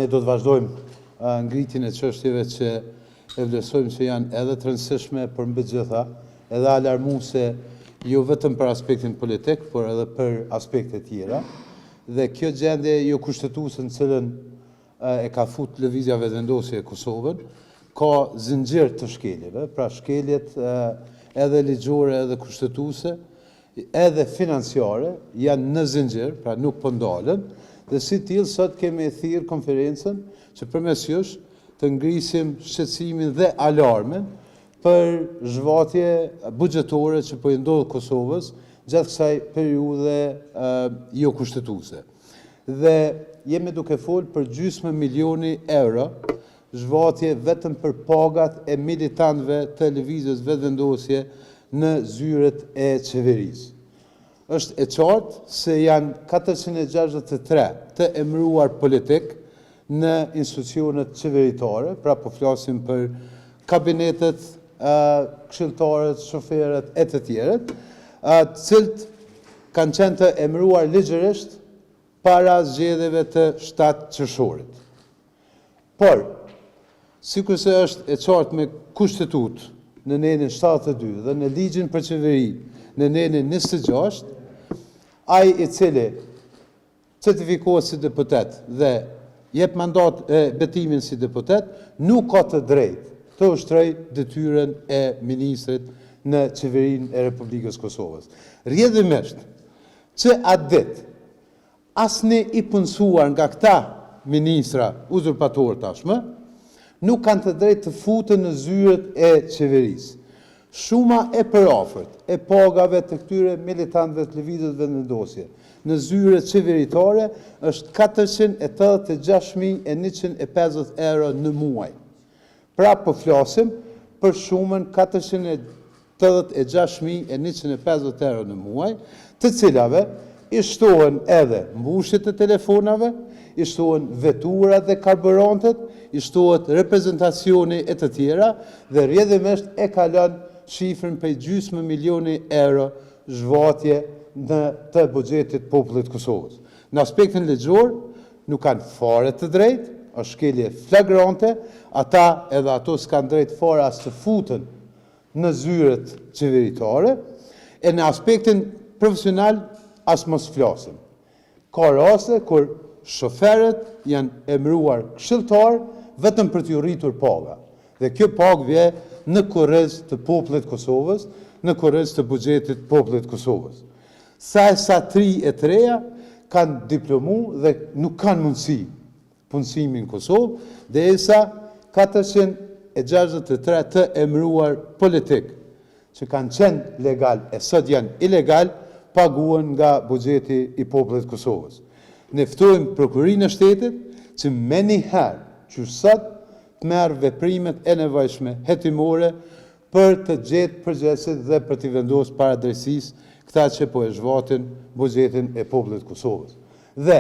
ne do të vazhdojmë ngritjen e çështjeve që e vlerësojmë që janë edhe të rëndësishme për mbi gjitha, edhe alarmuese jo vetëm për aspektin politik, por edhe për aspekte tjera. Dhe kjo gjendje jo kushtetuese në cilën e ka fut lëvizja vetëvendosje e Kosovën, ka zinxhir të shkeljeve, pra shkeljet edhe ligjore edhe kushtetuese, edhe financiare janë në zinxhir, pra nuk po ndalen, dhe si tillë sot kemi thirrë konferencën që përmes jush të ngrisim shqetësimin dhe alarmin për zhvatje buxhetore që po i ndodh Kosovës gjatë kësaj periudhe jo kushtetuese. Dhe jemi duke folur për gjysmë milioni euro zhvatje vetëm për pagat e militantëve të lëvizjes vetëvendosje në zyret e qeverisë. Është e qartë se janë 463 të emëruar politik në institucionet qeveritare, pra po flasim për kabinetet, këshilltarët, shoferët e të tjerët, të cilët kanë qenë të emëruar ligjërisht para zgjedhjeve të 7 qershorit. Por, sikurse është e qartë me kushtetut në nenin 72 dhe në ligjin për qeveri në nenin 26, ai i cili certifikohet si deputet dhe jep mandat betimin si deputet, nuk ka të drejtë të ushtrojë detyrën e ministrit në qeverinë e Republikës Kosovës. Rrjedhimisht që atë ditë asnjë i punësuar nga këta ministra uzurpator tashmë nuk kanë të drejtë të futen në zyret e qeverisë. Shuma e përafërt e pagave të këtyre militantëve të lëvizjes vetëvendosje në zyret qeveritare është 486.150 euro në muaj. Pra po flasim për shumën 486.150 euro në muaj, të cilave i shtohen edhe mbushjet e telefonave, i shtohen veturat dhe karburantet, i shtohet reprezentacioni e të tjera dhe rrjedhimisht e kalon shifrën për gjysmë milioni euro zhvatje në të buxhetit popullit Kosovës. Në aspektin ligjor nuk kanë fare të drejtë, është shkelje flagrante, ata edhe ato s'kanë drejtë fare as të futen në zyret qeveritare, e në aspektin profesional as mos flasim. Ka raste kur shoferët janë emëruar këshilltar vetëm për t'ju rritur paga. Dhe kjo pagë vjen në kurriz të popullit Kosovës, në kurriz të buxhetit popullit Kosovës. Sa tri e të reja kanë diplomu dhe nuk kanë mundësi punësimi në Kosovë, derisa 463 të emëruar politik që kanë qenë legal e sot janë ilegal, paguhen nga buxheti i popullit Kosovës. Ne ftojmë Prokurinë e Shtetit që menjëherë që sot të merë veprimet e nevojshme hetimore për të gjetë përgjegjësit dhe për t'i vendosur para drejtësisë këta që po e zhvatin buxhetin e popullit Kosovës. Dhe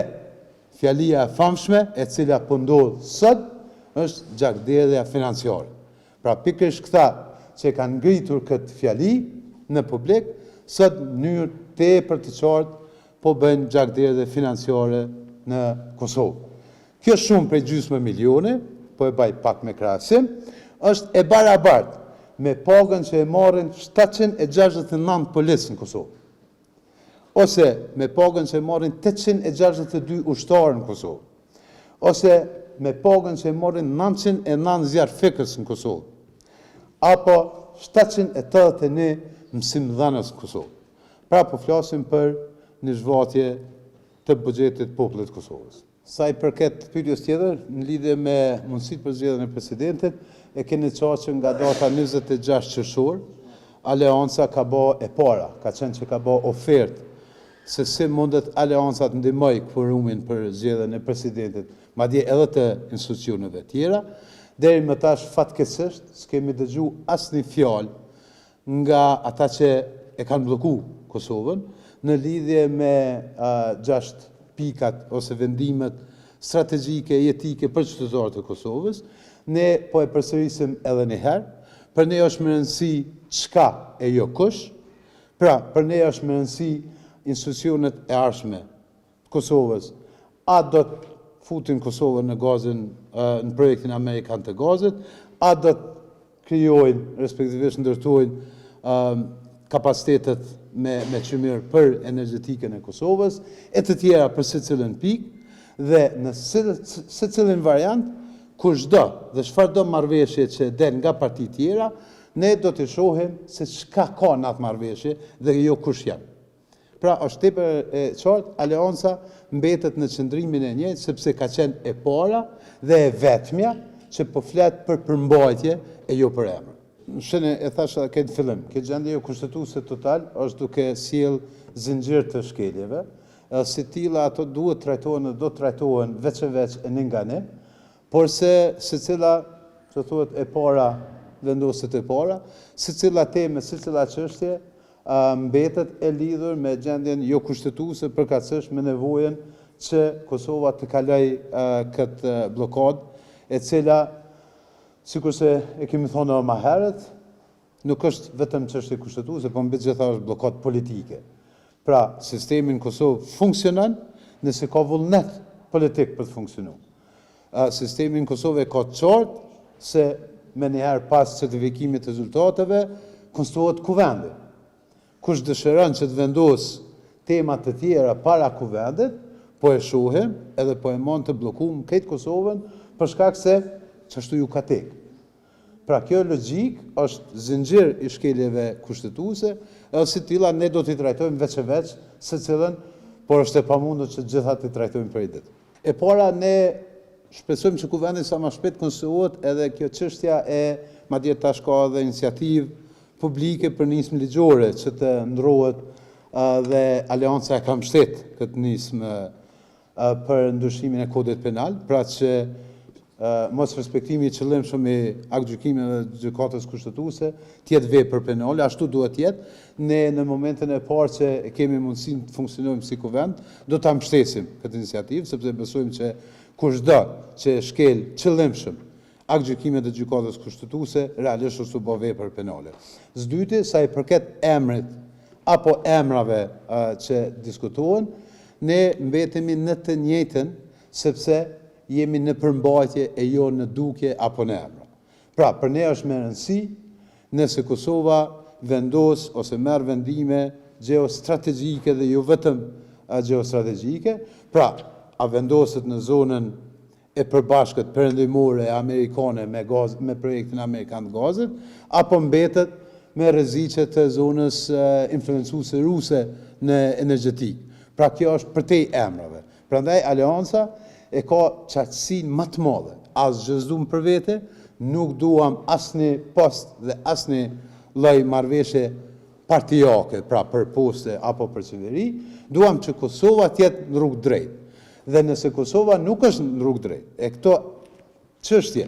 fjalia e famshme e cila po ndodh sot është gjakderdhja financiare. Pra pikërisht këta që kanë ngritur këtë fjali në publik, sot në mënyrë tepër të qartë po bëjnë gjakderdhje financiare në Kosovë. Kjo shumë prej gjysmë milioni, po e baj pak me krahasim, është e barabartë me pagën që e marrin 769 policë në Kosovë, ose me pagën që e marrin 862 ushtarë në Kosovë, ose me pagën që e marrin 909 zjarfikës në Kosovë, apo 781 mësimdhënës në Kosovë. Pra po flasim për një zhvatje të buxhetit popullit Kosovës. Sa i përket pyetjes tjetër, në lidhje me mundësitë për zgjedhjen e presidentit, e keni qartë që nga data 26 qershor, Aleanca ka bë e para, ka qenë që ka bë ofertë se si mundet Aleanca të ndihmojë kvorumin për zgjedhjen e presidentit, madje edhe të institucioneve tjera. Deri më tash fatkeqësisht s'kemi dëgjuar asnjë fjalë nga ata që e kanë bllokuar Kosovën në lidhje me 6 pikat ose vendimet strategjike e jetike për qytetarët e Kosovës. Ne po e përsërisim edhe një herë, për ne është më rëndësi çka e jo kush, pra për ne është më rëndësi institucionet e ardhshme të Kosovës, a do të futin Kosovën në gazin, në projektin amerikan të gazit, a do të krijojnë, respektivisht ndërtojnë kapacitetet me çmir për energjetikën e Kosovës, e të tjera për secilën pikë, dhe në secilin variant, kushdo dhe çfarëdo marrëveshje që del nga partitë tjera, ne do të shohim se çka ka në atë marrëveshje dhe jo kush janë. Pra, është tepër e qartë, Aleanca mbetet në qëndrimin e njëjtë sepse ka qenë e para dhe e vetmja që po flet për përmbajtje e jo për emër. Shene e thash edhe këtë fillim, këtë gjendje kushtetuese total është duke sjell zinxhir të shkeljeve, si tilla ato duhet trajtohen dhe do trajtohen veç e veç e një nga një, por se secila, që thuhet e para, vendoset e para, secila temë, secila çështje mbetet e lidhur me gjendjen jo kushtetuese përkatësisht me nevojën që Kosova të kaloj këtë blokadë, e cila, sikurse e kemi thonë më herët, nuk është vetëm çështje kushtetuese, por mbi gjitha është blokadë politike. Pra, sistemi në Kosovë funksionon nëse ka vullnet politik për të funksionuar. Sistemi në Kosovë ka të qartë se me njëherë pas certifikimit të rezultateve konstruohet kuvendi. Kush dëshiron që të vendos temat të tjera para kuvendit, po e shohim edhe po e mund të bllokuar këtë Kosovën për shkak se çashtu ju ka tek. Pra kjo logjik është zinxhir i shkeljeve kushtetuese, edhe si tilla ne do t'i trajtojmë veç e veç secilën, por është e pamundur që gjitha t'i trajtojmë për i ditë. E para ne shpresojmë që kuvendi sa më shpejt konstruohet edhe kjo çështja e madje tash ka edhe iniciativë publike për nismë ligjore që të ndrohet dhe Aleanca e ka mbështet këtë nismë për ndryshimin e kodit penal, pra që mos respektimi i qëllimshëm i aktgjykimeve dhe gjykatës kushtetuese të jetë vepër penale, ashtu duhet të jetë. Ne në momentin e parë që kemi mundësinë të funksionojmë si kuvend, do ta mbështesim këtë iniciativë, sepse besojmë që kushdo që shkel qëllimshëm aktgjykimet e gjykatës kushtetuese realisht është të bëjë vepër penale. S'dyti, sa i përket emrit apo emrave që diskutohen, ne mbetemi në të njëjtën sepse jemi në përmbajtje e jo në dukje apo në emra. Pra, për ne është me rëndësi nëse Kosova vendos ose merr vendime geostrategjike dhe jo vetëm geostrategjike, pra, a vendoset në zonën e përbashkët perëndimore amerikane me projektin amerikan të gazit, apo mbetet me rreziqet të zonës influencuese ruse në energjetik. Pra, kjo është për te emrave. Prandaj Aleanca e ka qartësinë më të madhe. As gjëzdum për vete, nuk duam asnjë post dhe asnjë lloj marrëveshje partijake, pra për poste apo për qeveri, duam që Kosova të jetë në rrugë drejt. Dhe nëse Kosova nuk është në rrugë drejt, e këto çështje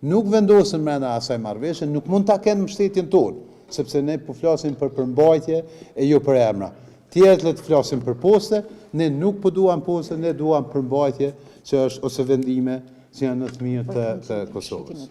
nuk vendosen brenda asaj marrëveshje, nuk mund ta kenë mbështetjen tonë, sepse ne po flasim për përmbajtje e jo për emra. Tjerët le të flasim për poste, ne nuk po duam poste, ne duam përmbajtje që është ose vendime që janë në të mirë të Kosovës.